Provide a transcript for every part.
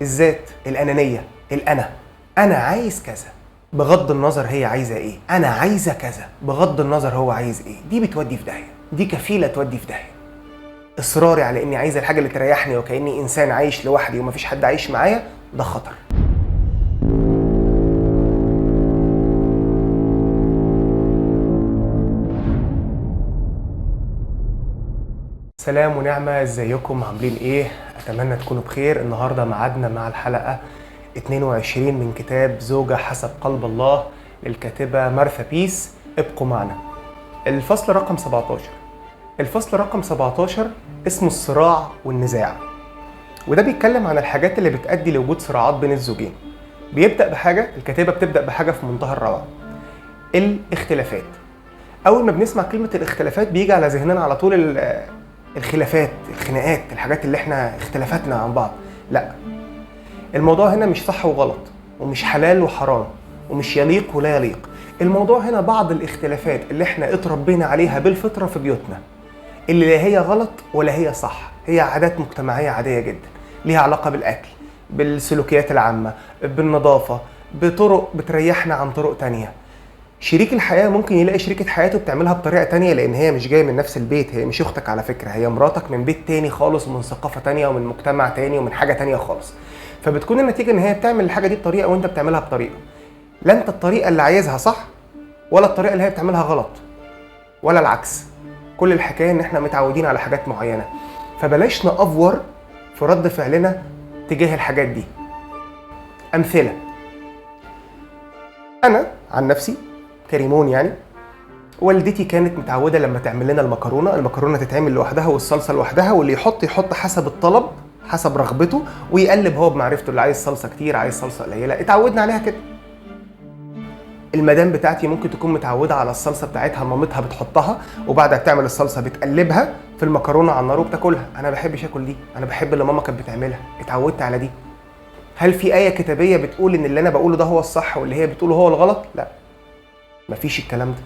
الذات، الأنانية، أنا عايز كذا بغض النظر هي عايزة إيه، أنا عايزة كذا بغض النظر هو عايز إيه. دي بتودي في داهية، دي كفيلة تودي في داهية. إصراري على إني عايزة الحاجة اللي تريحني وكأني إنسان عايش لوحدي ومفيش حد عايش معايا، ده خطر. سلام ونعمة، ازيكم عاملين ايه؟ اتمنى تكونوا بخير. النهاردة معادنا مع الحلقة 22 من كتاب زوجة حسب قلب الله للكاتبة مارثا بيس. ابقوا معنا. الفصل رقم 17. الفصل رقم 17 اسمه الصراع والنزاع، وده بيتكلم عن الحاجات اللي بتؤدي لوجود صراعات بين الزوجين. بيبدأ بحاجة، الكاتبة بتبدأ بحاجة في منتهى الروعة: الاختلافات. أول ما بنسمع كلمة الاختلافات بيجي على ذهننا على طول الخلافات، الخناقات، الحاجات اللي احنا اختلافاتنا عن بعض. لا، الموضوع هنا مش صح وغلط، ومش حلال وحرام، ومش يليق ولا يليق. الموضوع هنا بعض الاختلافات اللي احنا اتربينا عليها بالفطرة في بيوتنا، اللي لا هي غلط ولا هي صح، هي عادات مجتمعية عادية جدا ليها علاقة بالأكل، بالسلوكيات العامة، بالنظافة، بطرق بتريحنا عن طرق تانية. شريك الحياة ممكن يلاقي شريكة حياته بتعملها بطريقة تانية، لأن هي مش جاية من نفس البيت، هي مش أختك على فكرة، هي مراتك من بيت تاني خالص ومن ثقافة تانية ومن مجتمع تاني ومن حاجة تانية خالص. فبتكون النتيجة إن هي بتعمل الحاجة دي بطريقة وأنت بتعملها بطريقة. لا أنت الطريقة اللي عايزها صح، ولا الطريقة اللي هي بتعملها غلط، ولا العكس. كل الحكاية إن إحنا متعودين على حاجات معينة، فبلاش نأفور في رد فعلنا تجاه الحاجات دي. أمثلة: أنا عن نفسي كريمون، يعني والدتي كانت متعودة لما تعمل لنا المكرونة تتعمل لوحدها والصلصة لوحدها، واللي يحط حسب الطلب، حسب رغبته، ويقلب هو بمعرفته، اللي عايز صلصة كتير عايز صلصة قليلة. اتعودنا عليها كده. المدام بتاعتي ممكن تكون متعودة على الصلصة بتاعتها، مامتها بتحطها وبعدها بتعمل الصلصة بتقلبها في المكرونة على النار وبتاكلها. انا بحبش اكل دي، انا بحب اللي ماما كانت بتعملها، اتعودت على دي. هل في آية كتابية بتقول ان اللي انا بقوله ده هو الصح واللي هي بتقوله هو الغلط؟ لا، مفيش الكلام ده.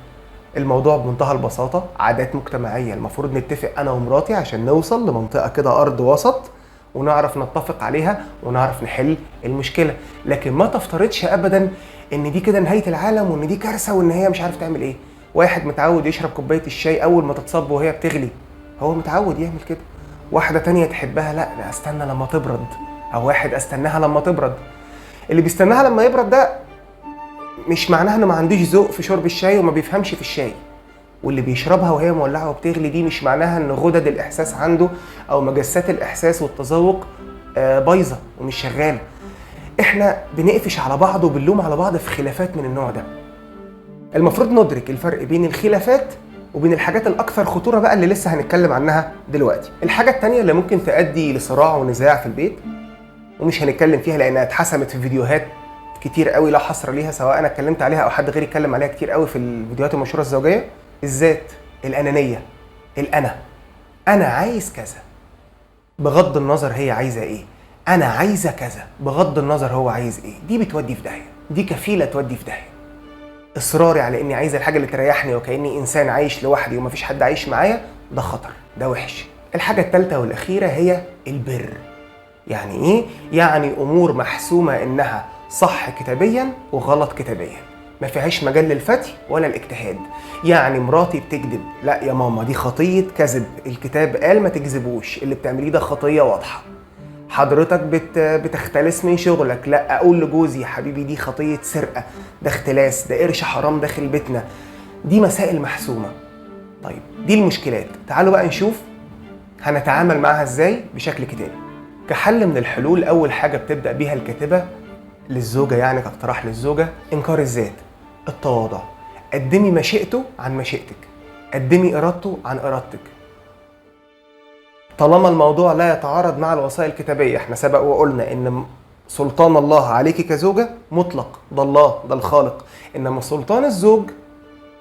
الموضوع بمنتهى البساطة عادات مجتمعية المفروض نتفق أنا ومراتي عشان نوصل لمنطقة كده أرض وسط ونعرف نتفق عليها ونعرف نحل المشكلة. لكن ما تفترضش أبدا إن دي كده نهاية العالم وإن دي كارثة وإن هي مش عارف تعمل إيه. واحد متعود يشرب كوباية الشاي أول ما تتصب وهي بتغلي، هو متعود يعمل كده. واحدة تانية تحبها، لا استنى لما تبرد، أو واحد استناها لما تبرد. اللي بيستناها لما يبرد ده مش معناها انه ما عندوش ذوق في شرب الشاي وما بيفهمش في الشاي، واللي بيشربها وهي مولعه وبتغلي دي مش معناها ان غدد الاحساس عنده او مجسات الاحساس والتذوق بايظه ومش شغاله. احنا بنقفش على بعض وبنلوم على بعض في خلافات من النوع ده. المفروض ندرك الفرق بين الخلافات وبين الحاجات الاكثر خطوره بقى اللي لسه هنتكلم عنها دلوقتي. الحاجه الثانيه اللي ممكن تؤدي لصراع ونزاع في البيت، ومش هنتكلم فيها لانها اتحسمت في فيديوهات كتير قوي لا حصر ليها، سواء انا اتكلمت عليها او حد غيري اتكلم عليها كتير قوي في الفيديوهات المشهوره الزوجيه: الذات، الانانيه، انا عايز كذا بغض النظر هي عايزه ايه، انا عايزه كذا بغض النظر هو عايز ايه. دي بتودي في داهيه، دي كفيله تودي في داهيه. اصراري على اني عايزه الحاجه اللي تريحني وكاني انسان عايش لوحدي ومفيش حد عايش معايا، ده خطر، ده وحش. الحاجه الثالثه والاخيره هي البر. يعني ايه؟ يعني امور محسومه انها صح كتابيا وغلط كتابيا، ما فيهاش مجال للفتي ولا الاجتهاد. يعني مراتي بتكذب، لا يا ماما دي خطيه كذب، الكتاب قال ما تكذبوش، اللي بتعمليه ده خطيه واضحه. حضرتك بتختلس من شغلك، لا اقول لجوزي يا حبيبي دي خطيه سرقه، ده اختلاس، ده قرش حرام داخل بيتنا. دي مسائل محسومه. طيب دي المشكلات، تعالوا بقى نشوف هنتعامل معاها ازاي بشكل كتابي. كحل من الحلول، اول حاجه بتبدا بيها الكاتبه للزوجه، يعني كاقتراح للزوجه: انكار الذات، التواضع. قدمي مشيئته عن مشيئتك، قدمي ارادته عن ارادتك. طالما الموضوع لا يتعارض مع الوصايا الكتابيه، احنا سبق وقلنا ان سلطان الله عليكي كزوجه مطلق، ده الله، ده الخالق. انما سلطان الزوج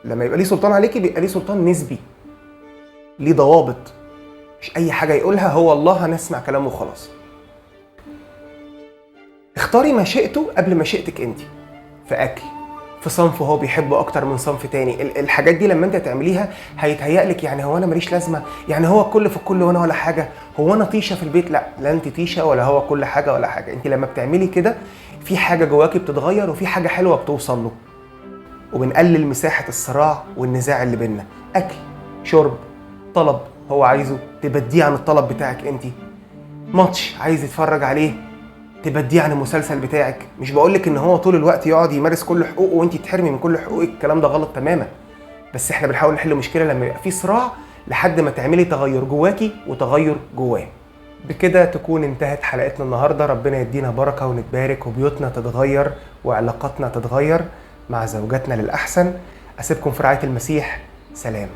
لما يبقى ليه سلطان عليكي بيبقى ليه سلطان نسبي، ليه ضوابط، مش اي حاجه يقولها هو الله هنسمع كلامه وخلاص. اختاري مشيئته قبل مشيئتك انت، في اكل، في صنف هو بيحبه اكتر من صنف تاني. الحاجات دي لما انت تعمليها هيتهيألك يعني هو انا ماليش لازمه، يعني هو الكل في الكل وانا ولا حاجه، هو انا طيشه في البيت؟ لا انت طيشه ولا هو كل حاجه ولا حاجه. انت لما بتعملي كده في حاجه جواكي بتتغير وفي حاجه حلوه بتوصل له، وبنقلل مساحه الصراع والنزاع اللي بينا. اكل، شرب، طلب هو عايزه تبديه عن الطلب بتاعك انت، ماتش عايز يتفرج عليه تبديه عن المسلسل بتاعك. مش بقولك ان هو طول الوقت يقعد يمارس كل حقوقه وانت تحرمي من كل حقوقك، الكلام ده غلط تماما. بس احنا بنحاول نحل مشكله لما يبقى في صراع لحد ما تعملي تغير جواكي وتغير جواه. بكده تكون انتهت حلقتنا النهارده. ربنا يدينا بركه ونتبارك وبيوتنا تتغير وعلاقاتنا تتغير مع زوجاتنا للاحسن. اسيبكم في رعايه المسيح. سلام.